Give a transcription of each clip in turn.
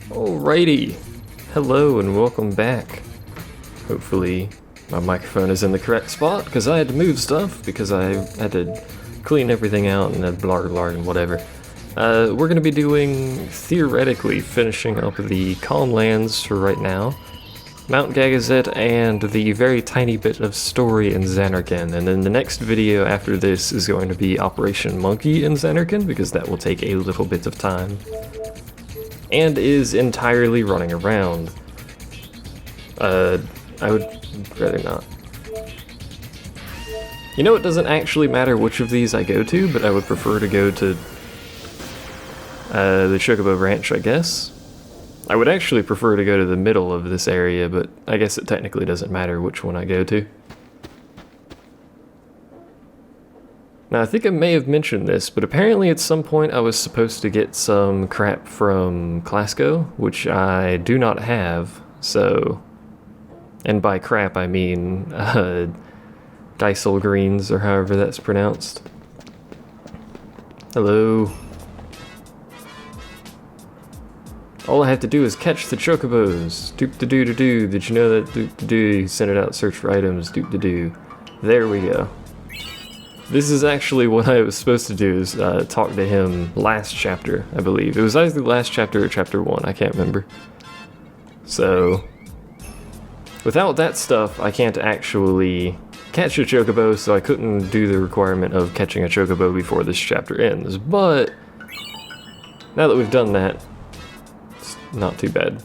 Alrighty, hello and welcome back. Hopefully my microphone is in the correct spot because I had to move stuff because I had to clean everything out and then blah blah and whatever. We're going to be doing, theoretically, finishing up the Calm Lands for right now, Mount Gagazet, and the very tiny bit of story in Zanarkand, and then the next video after this is going to be Operation Monkey in Zanarkand because that will take a little bit of time. And is entirely running around. I would rather not. You know, it doesn't actually matter which of these I go to, but I would prefer to go to the Chocobo Ranch, I guess. I would actually prefer to go to the middle of this area, but I guess it technically doesn't matter which one I go to. Now, I think I may have mentioned this, but apparently at some point I was supposed to get some crap from Classico, which I do not have, so... And by crap, I mean, Geisel greens, or however that's pronounced. Hello. All I have to do is catch the chocobos. Doop-de-doo-de-doo. Did you know that doop-de-doo? Send it out, search for items, doop-de-doo. There we go. This is actually what I was supposed to do, is talk to him last chapter, I believe. It was either the last chapter or chapter 1, I can't remember. So, without that stuff, I can't actually catch a chocobo, so I couldn't do the requirement of catching a chocobo before this chapter ends. But, now that we've done that, it's not too bad.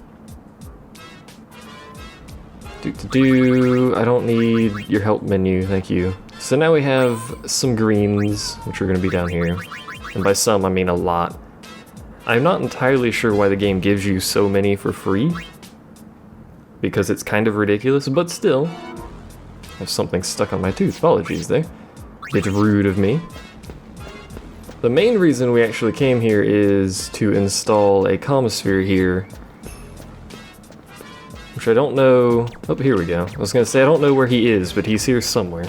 I don't need your help menu, thank you. So now we have some greens, which are going to be down here. And by some, I mean a lot. I'm not entirely sure why the game gives you so many for free, because it's kind of ridiculous, but still. I have something stuck on my tooth, apologies there. Bit rude of me. The main reason we actually came here is to install a Commosphere here, which I don't know... Oh, here we go. I was going to say I don't know where he is, but he's here somewhere.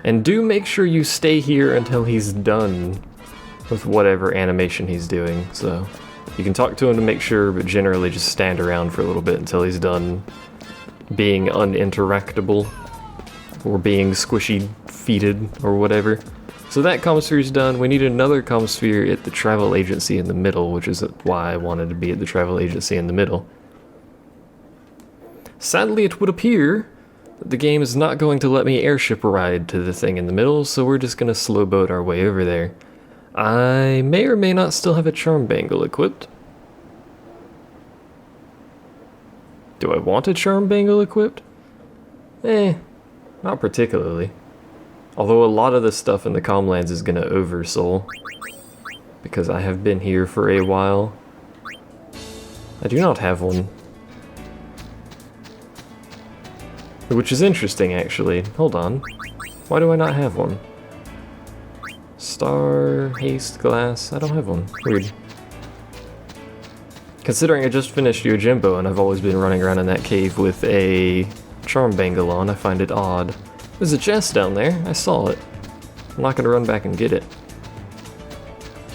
And do make sure you stay here until he's done with whatever animation he's doing, so... You can talk to him to make sure, but generally just stand around for a little bit until he's done being uninteractable, or being squishy-feeted, or whatever. So that Commosphere's done. We need another Commosphere at the travel agency in the middle, which is why I wanted to be at the travel agency in the middle. Sadly, it would appear that the game is not going to let me airship ride to the thing in the middle, so we're just going to slow boat our way over there. I may or may not still have a charm bangle equipped. Do I want a charm bangle equipped? Not particularly. Although a lot of the stuff in the Calm Lands is going to oversoul, because I have been here for a while. I do not have one. Which is interesting, actually. Hold on. Why do I not have one? Star, haste, glass. I don't have one. Weird. Considering I just finished Yojimbo and I've always been running around in that cave with a charm bangle on, I find it odd. There's a chest down there. I saw it. I'm not gonna run back and get it.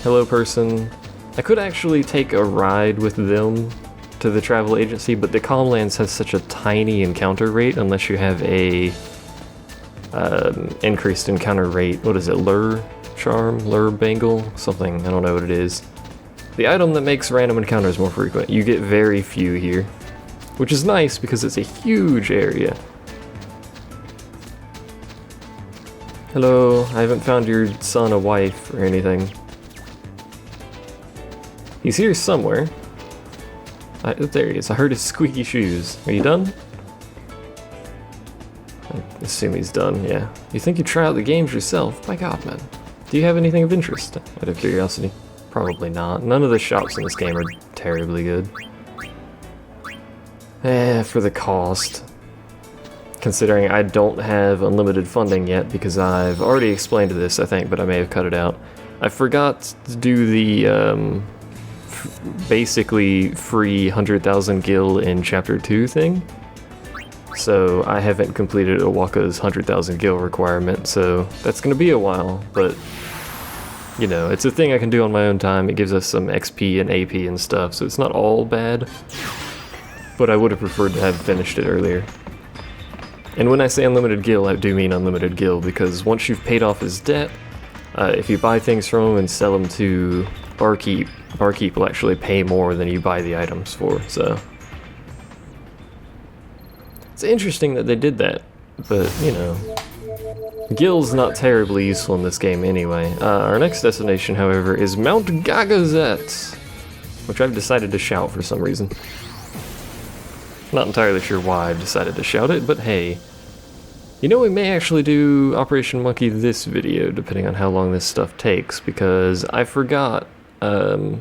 Hello, person. I could actually take a ride with them to the travel agency, but the Calm Lands has such a tiny encounter rate unless you have a increased encounter rate. What is it? Lure charm? Lure bangle? Something. I don't know what it is. The item that makes random encounters more frequent. You get very few here, which is nice because it's a huge area. Hello, I haven't found your son a wife or anything. He's here somewhere. There he is. I heard his squeaky shoes. Are you done? I assume he's done, yeah. You think you'd try out the games yourself? My god, man. Do you have anything of interest? Out of curiosity. Probably not. None of the shops in this game are terribly good. For the cost. Considering I don't have unlimited funding yet, because I've already explained this, I think, but I may have cut it out. I forgot to do the, basically free 100,000 gil in Chapter 2 thing. So I haven't completed Owaka's 100,000 gil requirement, so that's gonna be a while, but you know, it's a thing I can do on my own time. It gives us some XP and AP and stuff, so it's not all bad. But I would have preferred to have finished it earlier. And when I say unlimited gil, I do mean unlimited gil, because once you've paid off his debt, if you buy things from him and sell them to Barkeep, Barkeep will actually pay more than you buy the items for, so... It's interesting that they did that, but, you know... Gil's not terribly useful in this game anyway. Our next destination, however, is Mount Gagazet, which I've decided to shout for some reason. Not entirely sure why I've decided to shout it, but hey. You know, we may actually do Operation Monkey this video, depending on how long this stuff takes, because I forgot, the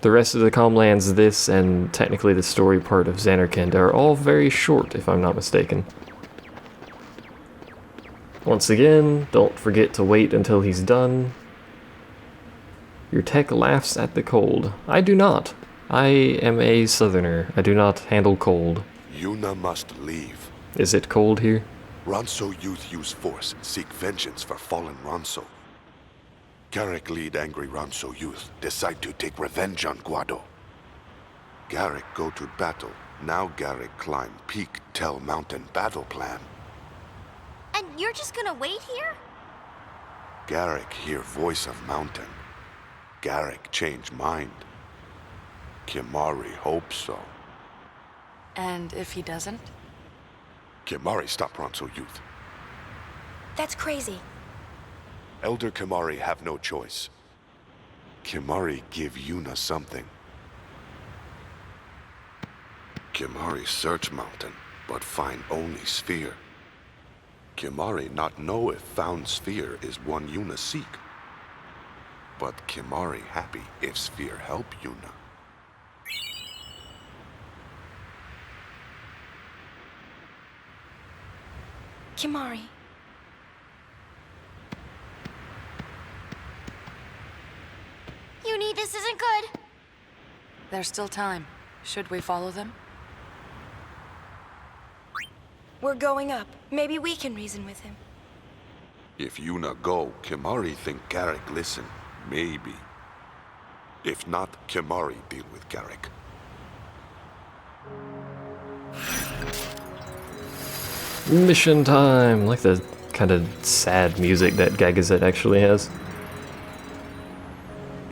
rest of the Calmlands, this, and technically the story part of Xanarkand are all very short, if I'm not mistaken. Once again, don't forget to wait until he's done. Your tech laughs at the cold. I do not. I am a southerner. I do not handle cold. Yuna must leave. Is it cold here? Ronso youth use force, seek vengeance for fallen Ronso. Garrick lead angry Ronso youth, decide to take revenge on Guado. Garrick go to battle. Now Garrick climb peak Tell Mountain battle plan. And you're just gonna wait here? Garrick hear voice of mountain. Garrick change mind. Kimari hope so. And if he doesn't? Kimari stop Ronso youth. That's crazy. Elder Kimari have no choice. Kimari give Yuna something. Kimari search mountain, but find only sphere. Kimari not know if found sphere is one Yuna seek. But Kimari happy if sphere help Yuna. Kimari. Yuni, this isn't good. There's still time. Should we follow them? We're going up. Maybe we can reason with him. If Yuna go, Kimari think Garrick listen. Maybe. If not, Kimari deal with Garrick. Mission time! I like the kind of sad music that Gagazet actually has.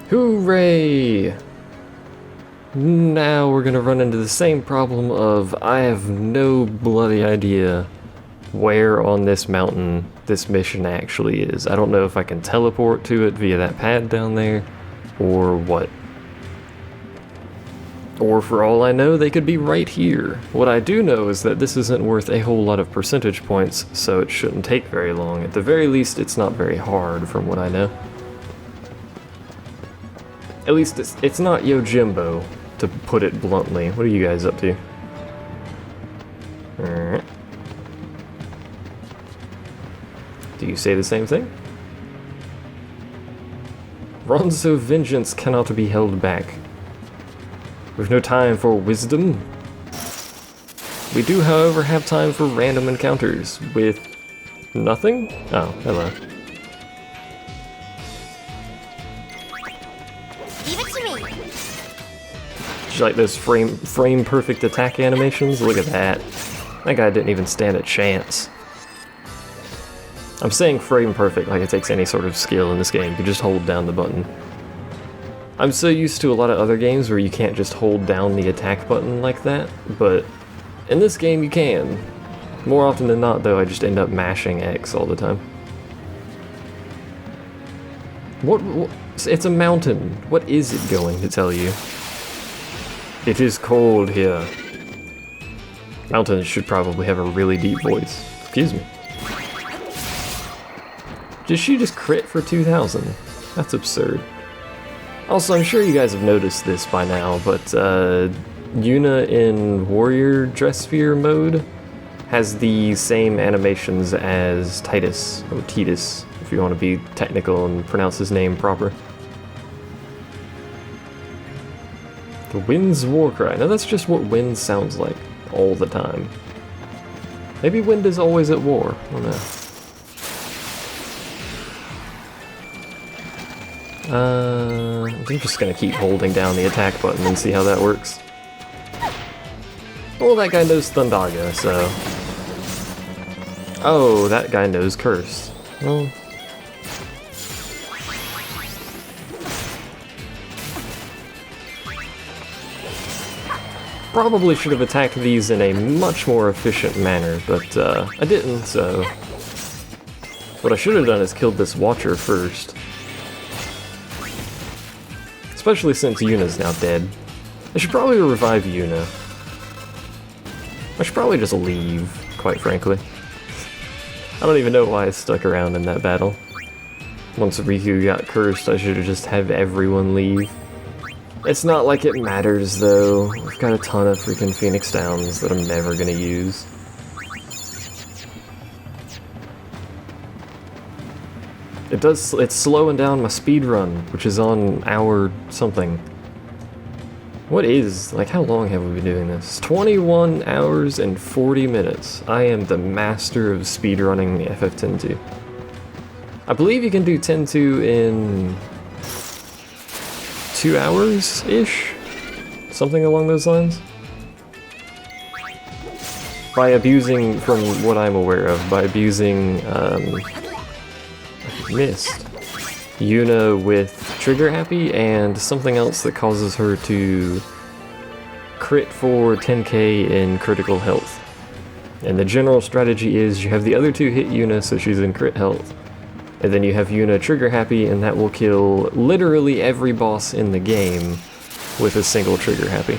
Hooray! Now we're gonna run into the same problem of I have no bloody idea where on this mountain this mission actually is. I don't know if I can teleport to it via that pad down there, or what. Or for all I know, they could be right here. What I do know is that this isn't worth a whole lot of percentage points, so it shouldn't take very long. At the very least, it's not very hard, from what I know. At least it's not Yojimbo, to put it bluntly. What are you guys up to? Do you say the same thing? Ronso vengeance cannot be held back. We've no time for wisdom. We do, however, have time for random encounters with nothing? Oh, hello. Leave it to me. Did you like those frame perfect attack animations? Look at that. That guy didn't even stand a chance. I'm saying frame perfect like it takes any sort of skill in this game. You just hold down the button. I'm so used to a lot of other games where you can't just hold down the attack button like that, but in this game you can. More often than not, though, I just end up mashing X all the time. What? It's a mountain. What is it going to tell you? It is cold here. Mountains should probably have a really deep voice. Excuse me. Did she just crit for 2,000? That's absurd. Also, I'm sure you guys have noticed this by now, but Yuna in Warrior Dress Sphere mode has the same animations as Titus, or Titus, if you want to be technical and pronounce his name proper. The wind's war cry. Now that's just what wind sounds like all the time. Maybe wind is always at war. I don't know. I'm just gonna keep holding down the attack button and see how that works. Well, that guy knows Thundaga, so... Oh, that guy knows Curse. Well... Probably should have attacked these in a much more efficient manner, but I didn't, so... What I should have done is killed this Watcher first. Especially since Yuna's now dead. I should probably revive Yuna. I should probably just leave, quite frankly. I don't even know why I stuck around in that battle. Once Riku got cursed, I should have just had everyone leave. It's not like it matters, though. I've got a ton of freaking Phoenix Downs that I'm never gonna use. It's slowing down my speed run, which is on hour something. What is, like, how long have we been doing this? 21 hours and 40 minutes. I am the master of speedrunning FF Ten Tsū. I believe you can do Ten Tsū in 2 hours-ish? Something along those lines? By abusing, from what I'm aware of, by abusing, missed. Yuna with Trigger Happy and something else that causes her to crit for 10k in critical health. And the general strategy is you have the other two hit Yuna so she's in crit health. And then you have Yuna Trigger Happy and that will kill literally every boss in the game with a single Trigger Happy.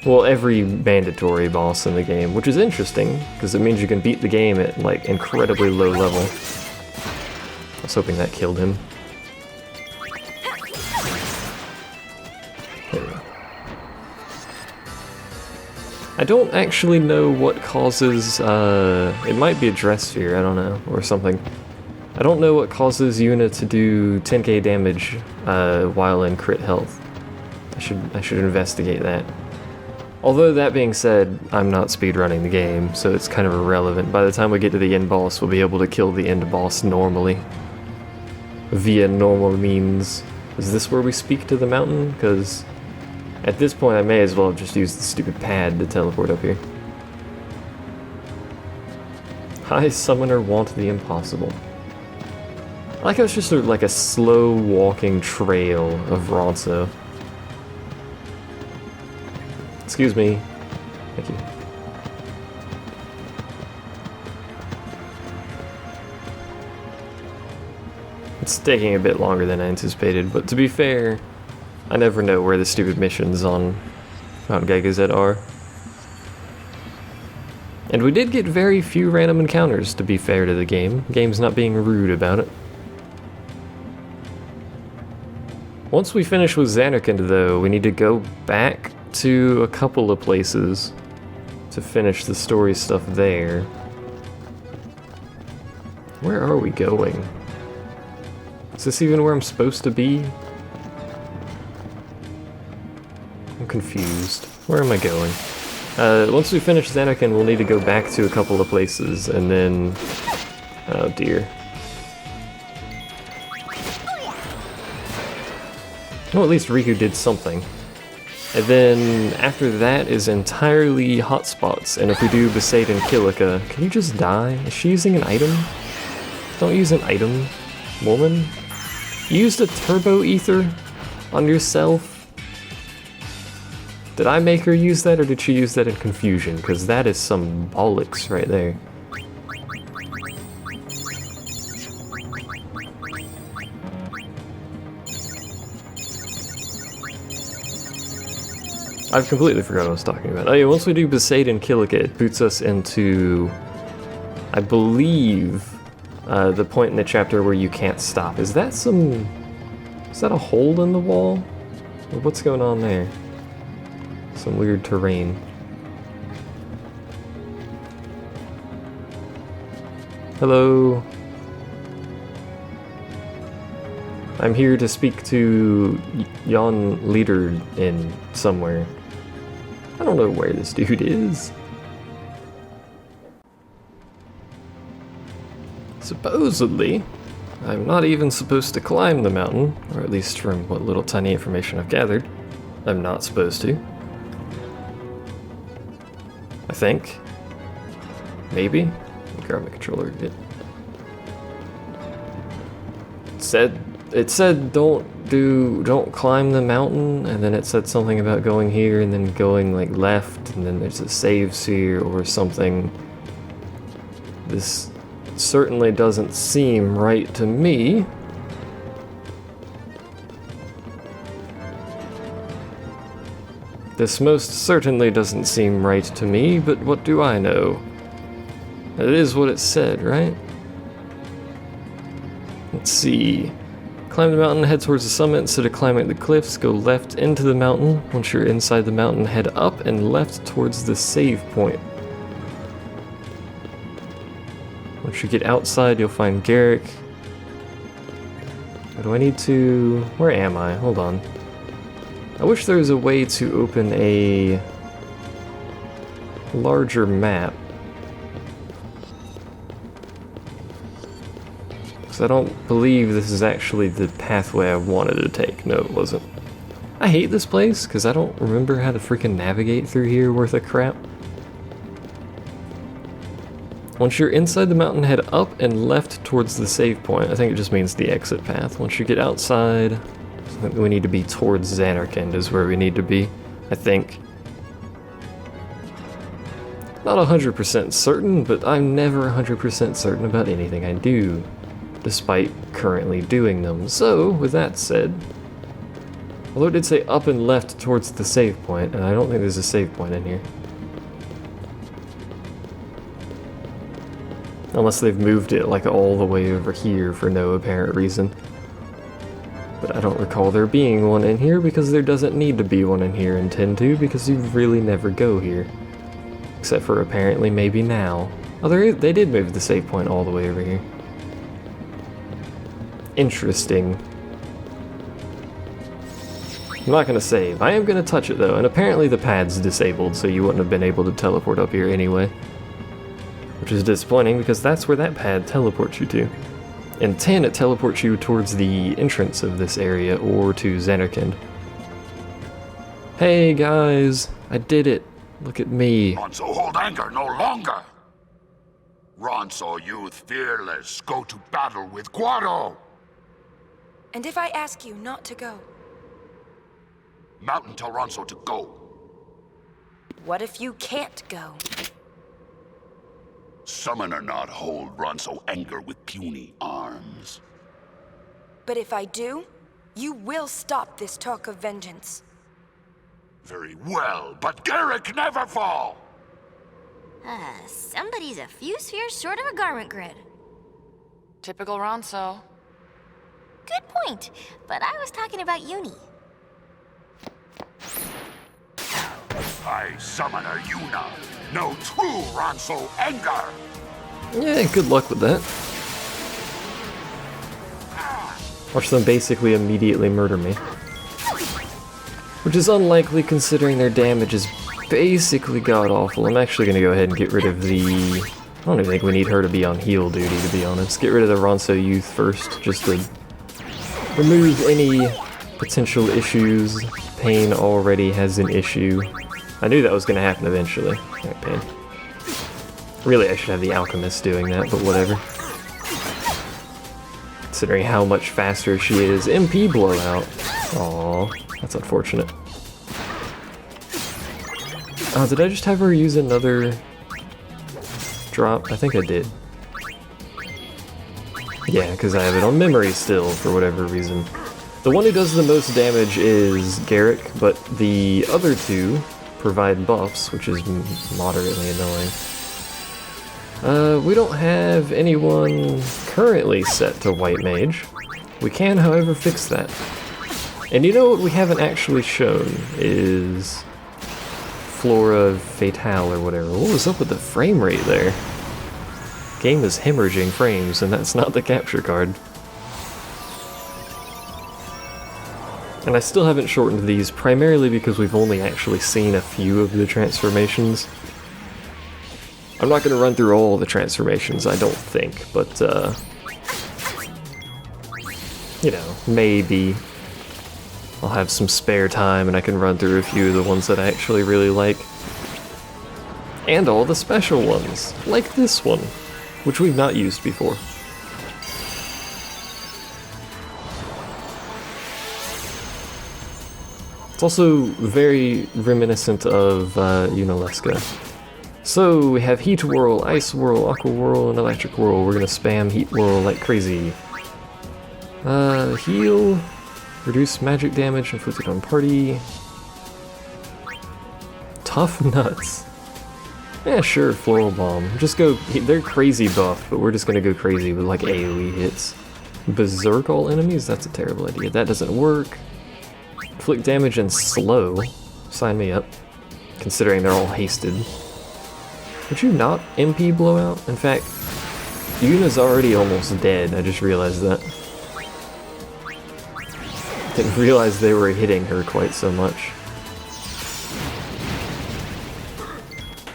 Well, every mandatory boss in the game, which is interesting, because it means you can beat the game at, like, incredibly low level. I was hoping that killed him. There we go. I don't actually know what causes, it might be a Dress Sphere, I don't know, or something. I don't know what causes Yuna to do 10k damage, while in crit health. I should investigate that. Although that being said, I'm not speedrunning the game, so it's kind of irrelevant. By the time we get to the end boss, we'll be able to kill the end boss normally. Via normal means. Is this where we speak to the mountain? Because at this point I may as well have just used the stupid pad to teleport up here. High Summoner want the impossible. I like how it's just like a slow walking trail of Ronso. Excuse me. Thank you. It's taking a bit longer than I anticipated, but to be fair, I never know where the stupid missions on Mount Gagazet are. And we did get very few random encounters, to be fair to the game. The game's not being rude about it. Once we finish with Zanarkand, though, we need to go back to a couple of places to finish the story stuff there. Where are we going? Is this even where I'm supposed to be? I'm confused. Where am I going? Once we finish Zanarkand, we'll need to go back to a couple of places, and then... Oh dear. Well, at least Riku did something. And then after that is entirely hotspots, and if we do Besaid and Kilika, can you just die? Is she using an item? Don't use an item, woman. You used a turbo ether on yourself? Did I make her use that, or did she use that in confusion? Because that is some bollocks right there. I've completely forgot what I was talking about. Oh yeah, once we do Besaid and Kilika, it boots us into, I believe, the point in the chapter where you can't stop. Is that a hole in the wall? Or what's going on there? Some weird terrain. Hello. I'm here to speak to Jan Leader in somewhere. I don't know where this dude is. Supposedly, I'm not even supposed to climb the mountain, or at least from what little tiny information I've gathered, I'm not supposed to. I think. Maybe? Let me grab my controller again. It said don't climb the mountain, and then it said something about going here and then going like left, and then there's a save sphere or something. This certainly doesn't seem right to me. This most certainly doesn't seem right to me, but what do I know? It is what it said, right? Let's see. Climb the mountain, head towards the summit. Instead of climbing the cliffs, go left into the mountain. Once you're inside the mountain, head up and left towards the save point. Once you get outside, you'll find Garrick. Do I need to... Where am I? Hold on. I wish there was a way to open a larger map. Because I don't believe this is actually the pathway I wanted to take. No, it wasn't. I hate this place because I don't remember how to freaking navigate through here worth of crap. Once you're inside the mountain, head up and left towards the save point. I think it just means the exit path. Once you get outside, I think we need to be towards Xanarkand is where we need to be, I think. Not 100% certain, but I'm never 100% certain about anything I do, despite currently doing them. So, with that said, although it did say up and left towards the save point, and I don't think there's a save point in here. Unless they've moved it like all the way over here for no apparent reason. But I don't recall there being one in here because there doesn't need to be one in here in 10-2 because you really never go here. Except for apparently maybe now. Oh, they did move the save point all the way over here. Interesting. I'm not gonna save. I am gonna touch it though, and apparently the pad's disabled, so you wouldn't have been able to teleport up here anyway. Which is disappointing because that's where that pad teleports you to. In 10, it teleports you towards the entrance of this area or to Xanarkand. Hey guys, I did it. Look at me. Ronso, hold anger no longer. Ronso, youth fearless, go to battle with Guado. And if I ask you not to go? Mountain tell Ronso to go. What if you can't go? Summoner not hold Ronso anger with puny arms. But if I do, you will stop this talk of vengeance. Very well, but Garrick never fall! Somebody's a few spheres short of a garment grid. Typical Ronso. Good point, but I was talking about Uni. I Summoner Yuna, no true Ronso anger! Yeah, good luck with that. Watch them basically immediately murder me. Which is unlikely considering their damage is basically god-awful. I'm actually going to go ahead and get rid of the... I don't even think we need her to be on heal duty, to be honest. Get rid of the Ronso youth first, just to remove any potential issues. Pain already has an issue. I knew that was going to happen eventually. Alright, Pain. Really, I should have the Alchemist doing that, but whatever. Considering how much faster she is. MP blowout. Aww, that's unfortunate. Oh, did I just have her use another drop? I think I did. Yeah, because I have it on memory still, for whatever reason. The one who does the most damage is Garrick, but the other two provide buffs, which is moderately annoying. We don't have anyone currently set to White Mage. We can, however, fix that. And you know what we haven't actually shown is Flora Fatale or whatever. What was up with the frame rate there? Game is hemorrhaging frames, and that's not the capture card. And I still haven't shortened these, primarily because we've only actually seen a few of the transformations. I'm not going to run through all the transformations, I don't think, but you know, maybe I'll have some spare time and I can run through a few of the ones that I actually really like. And all the special ones, like this one, which we've not used before. It's also very reminiscent of Yuna. So we have Heat Whirl, Ice Whirl, Aqua Whirl, and Electric Whirl. We're gonna spam Heat Whirl like crazy. Heal, reduce magic damage inflicted on party. Tough Nuts. Yeah, sure, Floral Bomb. Just go, they're crazy buff, but we're just gonna go crazy with like AoE hits. Berserk all enemies? That's a terrible idea. That doesn't work. Inflict damage and slow. Sign me up. Considering they're all hasted. Would you not MP blowout? In fact, Yuna's already almost dead. I just realized that. Didn't realize they were hitting her quite so much.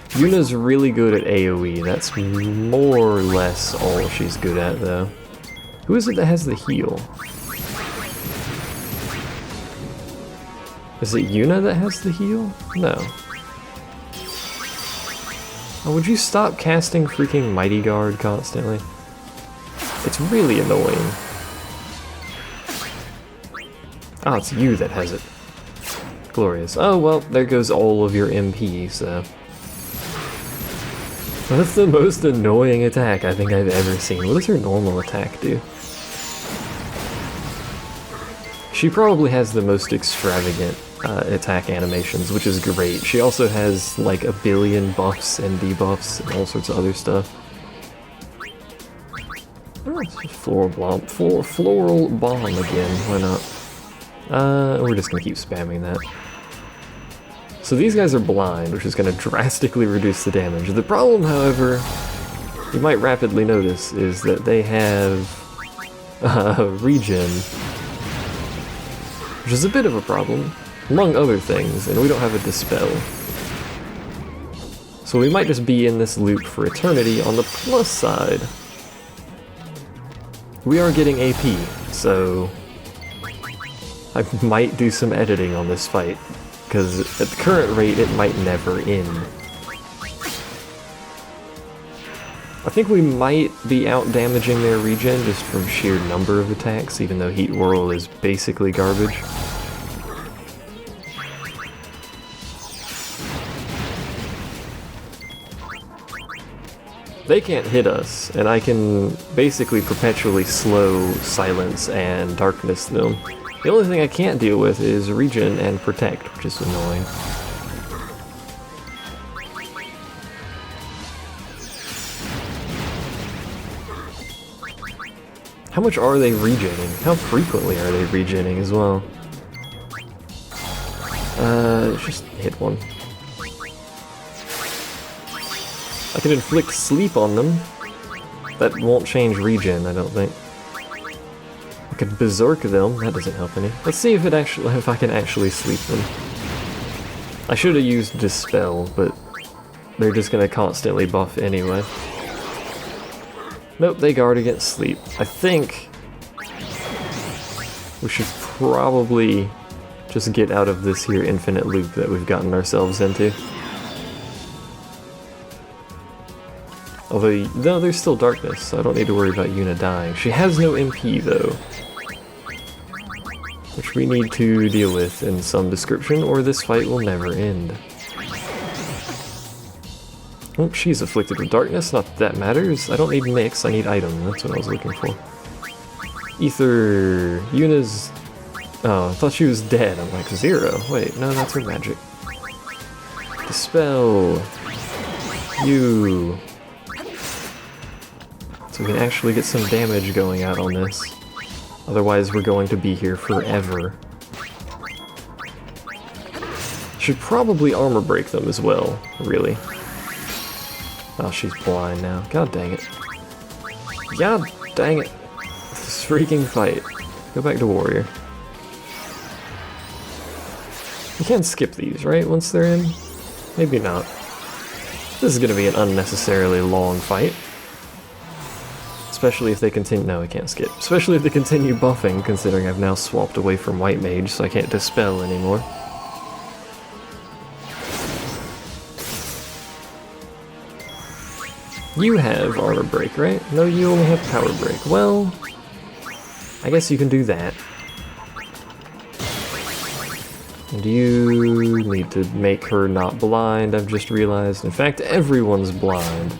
Yuna's really good at AoE. That's more or less all she's good at, though. Who is it that has the heal? Is it Yuna that has the heal? No. Oh, would you stop casting freaking Mighty Guard constantly? It's really annoying. Oh, it's you that has it. Glorious. Oh, well, there goes all of your MP, so... That's the most annoying attack I think I've ever seen. What does her normal attack do? She probably has the most extravagant attack animations, which is great. She also has like a billion buffs and debuffs and all sorts of other stuff. Oh, it's just Floral Bomb again, why not? We're just gonna keep spamming that. So these guys are blind, which is gonna drastically reduce the damage. The problem, however, you might rapidly notice, is that they have regen, which is a bit of a problem, among other things, and we don't have a Dispel. So we might just be in this loop for eternity. On the plus side, we are getting AP, so I might do some editing on this fight, because at the current rate it might never end. I think we might be out damaging their regen just from sheer number of attacks, even though Heat Whirl is basically garbage. They can't hit us, and I can basically perpetually slow, silence, and darkness them. The only thing I can't deal with is regen and protect, which is annoying. How much are they regenning? How frequently are they regenning as well? Just hit one. I can inflict sleep on them. That won't change regen, I don't think. I could berserk them. That doesn't help any. Let's see if I can actually sleep them. I should have used Dispel, but they're just gonna constantly buff anyway. Nope, they guard against sleep. I think we should probably just get out of this here infinite loop that we've gotten ourselves into. Although, no, there's still darkness, so I don't need to worry about Yuna dying. She has no MP, though, which we need to deal with in some description, or this fight will never end. Oh, she's afflicted with darkness, not that that matters. I don't need mix, I need item, that's what I was looking for. Ether... Yuna's... Oh, I thought she was dead. I'm like, 0. Wait, no, that's her magic. Dispel... You... So we can actually get some damage going out on this. Otherwise we're going to be here forever. Should probably armor break them as well, really. Oh, she's blind now. God dang it. God dang it. This freaking fight. Go back to warrior. You can't skip these, right, once they're in? Maybe not. This is gonna be an unnecessarily long fight. especially if they continue. No, I can't skip. Especially if they continue buffing, considering I've now swapped away from White Mage, so I can't dispel anymore. You have Armor Break, right? No, you only have Power Break. Well, I guess you can do that. And you need to make her not blind, I've just realized. In fact, everyone's blind.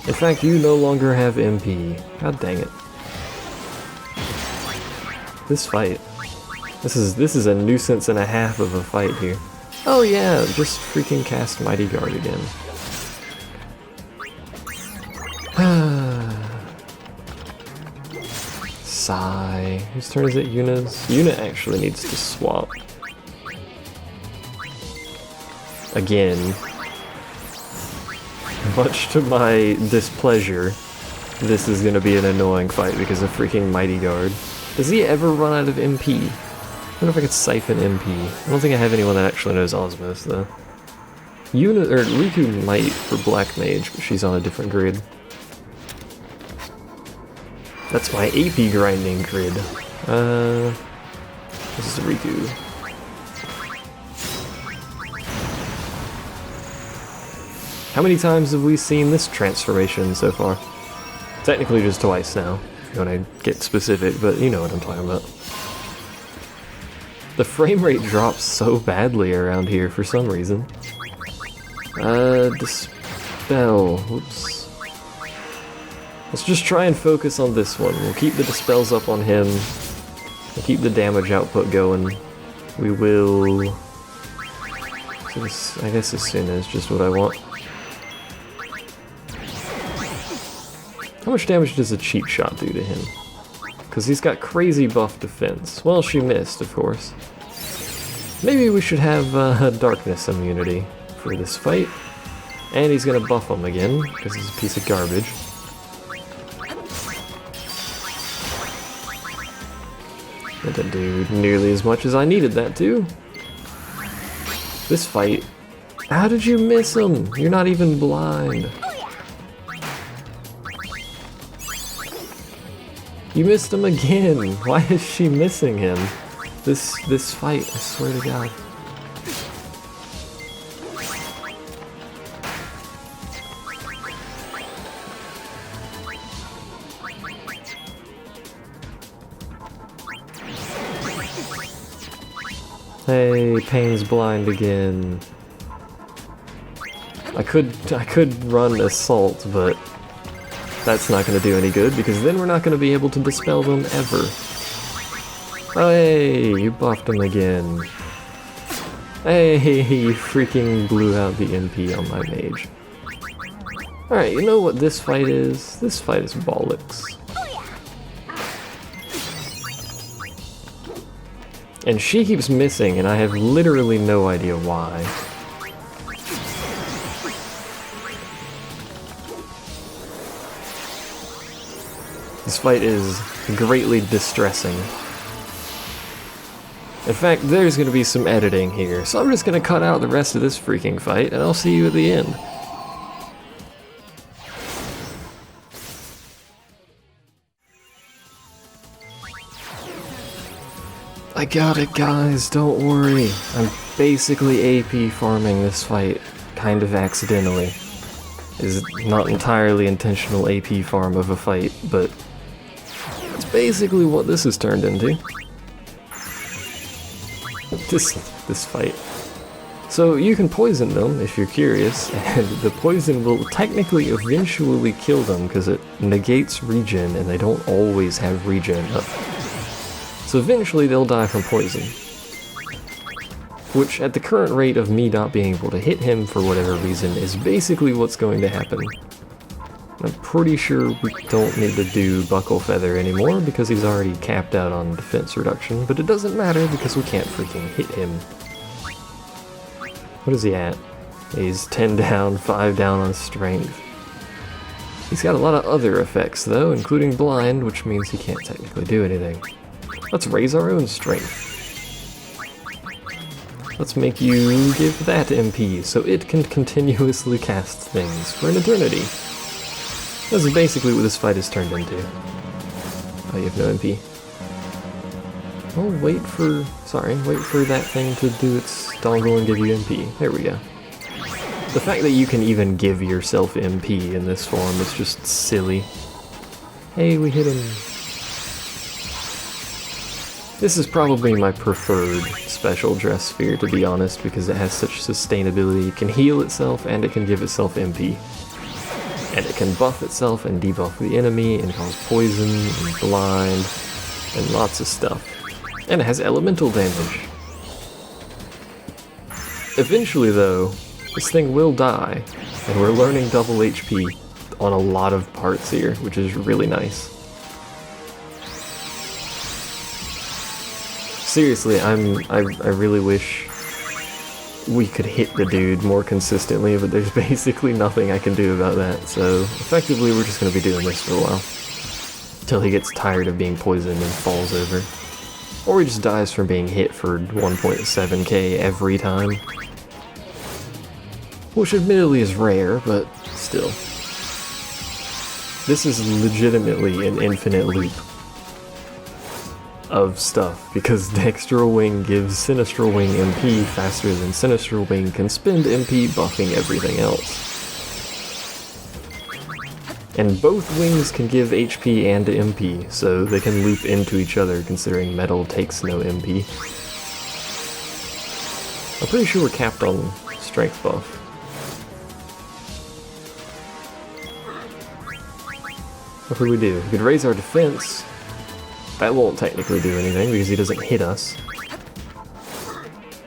In fact, you no longer have MP. God dang it. This fight. This is a nuisance and a half of a fight here. Oh yeah, just freaking cast Mighty Guard again. Sigh. Whose turn is it? Yuna's? Yuna actually needs to swap. Again. Much to my displeasure, this is gonna be an annoying fight because of freaking Mighty Guard. Does he ever run out of MP? I wonder if I could siphon MP. I don't think I have anyone that actually knows Osmos, though. Yuna, or Riku might for Black Mage, but she's on a different grid. That's my AP grinding grid. This is Riku. How many times have we seen this transformation so far? Technically just twice now, if you want to get specific, but you know what I'm talking about. The frame rate drops so badly around here for some reason. Dispel. Whoops. Let's just try and focus on this one. We'll keep the dispels up on him. We'll keep the damage output going. We will... So this, I guess as soon as just what I want. How much damage does a cheap shot do to him? Because he's got crazy buff defense. Well, she missed, of course. Maybe we should have darkness immunity for this fight. And he's gonna buff him again, because he's a piece of garbage. That didn't do nearly as much as I needed that to. This fight... How did you miss him? You're not even blind. You missed him again! Why is she missing him? This fight, I swear to God. Hey, Pain's blind again. I could run Assault, but that's not going to do any good, because then we're not going to be able to dispel them ever. Oh, hey, you buffed him again. Hey, you freaking blew out the MP on my mage. Alright, you know what this fight is? This fight is bollocks. And she keeps missing, and I have literally no idea why. This fight is greatly distressing. In fact, there's going to be some editing here, so I'm just going to cut out the rest of this freaking fight, and I'll see you at the end. I got it, guys, don't worry. I'm basically AP farming this fight, kind of accidentally. It's not entirely intentional AP farm of a fight, but it's basically what this has turned into. This fight. So you can poison them if you're curious, and the poison will technically eventually kill them because it negates regen, and they don't always have regen up. So eventually they'll die from poison. Which, at the current rate of me not being able to hit him for whatever reason, is basically what's going to happen. I'm pretty sure we don't need to do Buckle Feather anymore because he's already capped out on defense reduction, but it doesn't matter because we can't freaking hit him. What is he at? He's 10 down, 5 down on strength. He's got a lot of other effects though, including blind, which means he can't technically do anything. Let's raise our own strength. Let's make you give that MP so it can continuously cast things for an eternity. This is basically what this fight has turned into. Oh, you have no MP. Oh, wait for that thing to do its dongle and give you MP. There we go. The fact that you can even give yourself MP in this form is just silly. Hey, we hit him. This is probably my preferred special dress sphere, to be honest, because it has such sustainability. It can heal itself and it can give itself MP. And it can buff itself and debuff the enemy and cause poison and blind and lots of stuff. And it has elemental damage. Eventually though, this thing will die, and we're learning double HP on a lot of parts here, which is really nice. Seriously, I really wish we could hit the dude more consistently, but there's basically nothing I can do about that, so effectively we're just going to be doing this for a while. Until he gets tired of being poisoned and falls over. Or he just dies from being hit for 1.7k every time. Which admittedly is rare, but still. This is legitimately an infinite loop of stuff, because Dextral Wing gives Sinistral Wing MP faster than Sinistral Wing can spend MP buffing everything else. And both wings can give HP and MP, so they can loop into each other considering metal takes no MP. I'm pretty sure we're capped on strength buff. What could we do? We could raise our defense. That won't technically do anything because he doesn't hit us.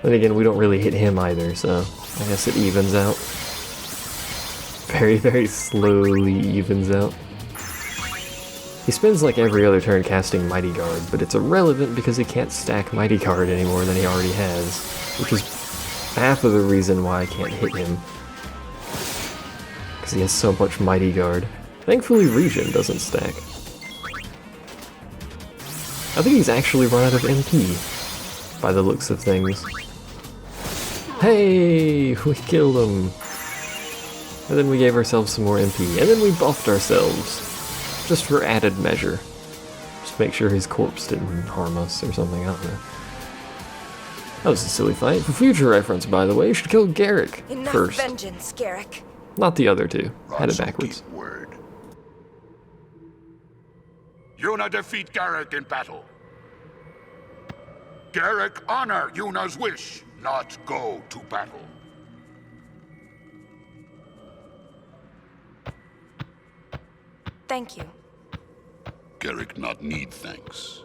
Then again, we don't really hit him either, so I guess it evens out. Very, very slowly evens out. He spends like every other turn casting Mighty Guard, but it's irrelevant because he can't stack Mighty Guard any more than he already has, which is half of the reason why I can't hit him. Because he has so much Mighty Guard. Thankfully, Regen doesn't stack. I think he's actually run out of MP, by the looks of things. Hey! We killed him! And then we gave ourselves some more MP, and then we buffed ourselves. Just for added measure. Just make sure his corpse didn't harm us or something, I don't know. That was a silly fight. For future reference, by the way, you should kill Garrick first. Enough vengeance, Garrick. Not the other two. Had it Ronso, backwards. keep word. Yuna defeat Garrick in battle. Garrick honor Yuna's wish, not go to battle. Thank you. Garrick not need thanks.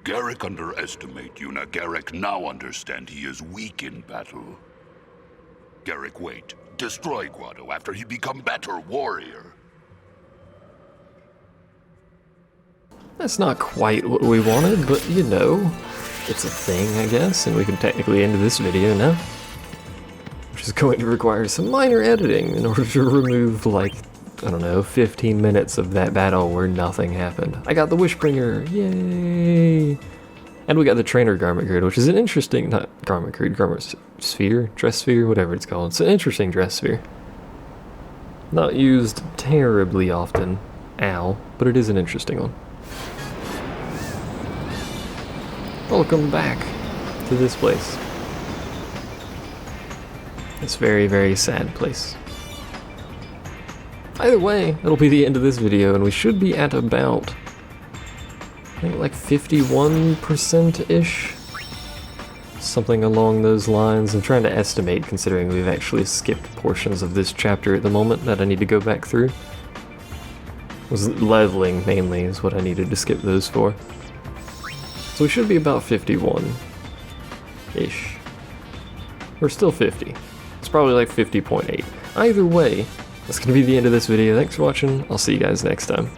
Garrick underestimate Yuna. Garrick now understand he is weak in battle. Garrick wait. Destroy Guado after he become better warrior. That's not quite what we wanted, but you know, it's a thing, I guess, and we can technically end this video now. Which is going to require some minor editing in order to remove, like, I don't know, 15 minutes of that battle where nothing happened. I got the Wishbringer, yay! And we got the Trainer Garment Grid, which is an interesting, not Garment Grid, Garment Sphere, Dress Sphere, whatever it's called. It's an interesting dress sphere. Not used terribly often, ow, but it is an interesting one. Welcome back to this place. This very, very sad place. Either way, it'll be the end of this video, and we should be at about, I think, like 51%-ish? Something along those lines. I'm trying to estimate, considering we've actually skipped portions of this chapter at the moment that I need to go back through. Was leveling, mainly, is what I needed to skip those for. So we should be about 51-ish. We're still 50. It's probably like 50.8. Either way, that's going to be the end of this video. Thanks for watching. I'll see you guys next time.